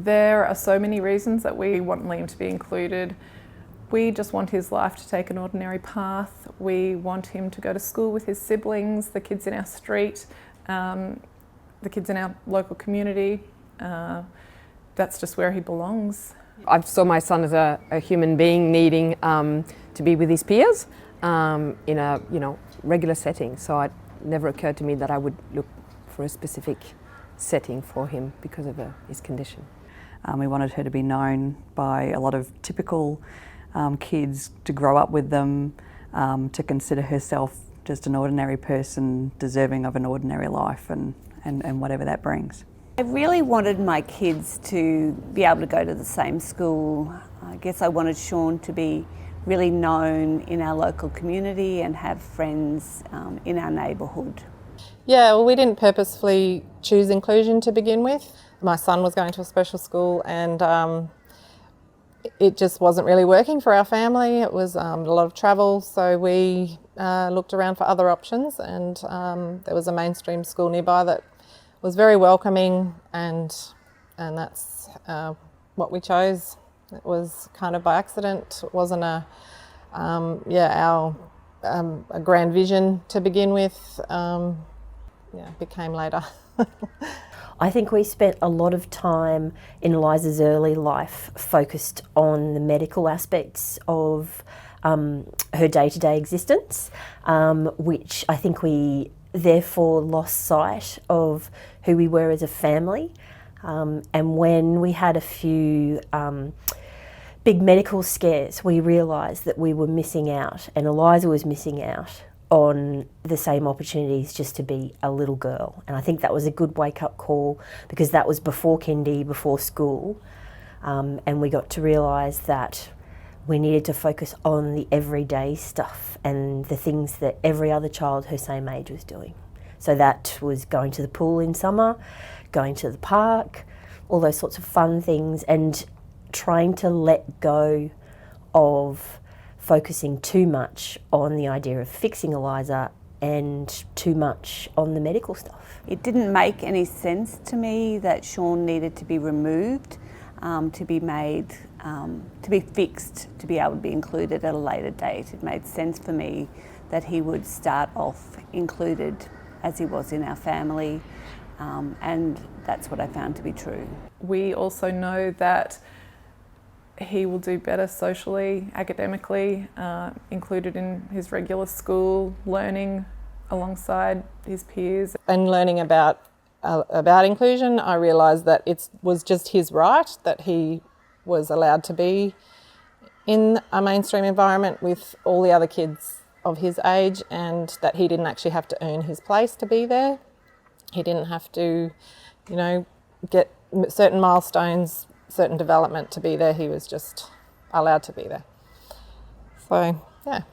There are so many reasons that we want Liam to be included. We just want his life to take an ordinary path. We want him to go to school with his siblings, the kids in our street, the kids in our local community. That's just where he belongs. I saw my son as a human being needing to be with his peers in a regular setting. So it never occurred to me that I would look for a specific setting for him because of his condition. We wanted her to be known by a lot of typical kids, to grow up with them, to consider herself just an ordinary person deserving of an ordinary life and whatever that brings. I really wanted my kids to be able to go to the same school. I guess I wanted Sean to be really known in our local community and have friends in our neighbourhood. Yeah, well, we didn't purposefully choose inclusion to begin with. My son was going to a special school and it just wasn't really working for our family. It was a lot of travel, so we looked around for other options, and there was a mainstream school nearby that was very welcoming, and that's what we chose. It was kind of by accident. It wasn't a grand vision to begin with. It became later. I think we spent a lot of time in Eliza's early life focused on the medical aspects of her day-to-day existence, which I think we therefore lost sight of who we were as a family. And when we had a few big medical scares, we realised that we were missing out, and Eliza was missing out on the same opportunities just to be a little girl. And I think that was a good wake-up call, because that was before kindy, before school, and we got to realise that we needed to focus on the everyday stuff and the things that every other child her same age was doing. So that was going to the pool in summer, going to the park, all those sorts of fun things, and trying to let go of focusing too much on the idea of fixing Eliza and too much on the medical stuff. It didn't make any sense to me that Sean needed to be removed, to be made, to be fixed, to be able to be included at a later date. It made sense for me that he would start off included as he was in our family, and that's what I found to be true. We also know that he will do better socially, academically, included in his regular school, learning alongside his peers. And learning about inclusion, I realised that it was just his right, that he was allowed to be in a mainstream environment with all the other kids of his age, and that he didn't actually have to earn his place to be there. He didn't have to, get certain milestones, certain development to be there. He was just allowed to be there. So, yeah.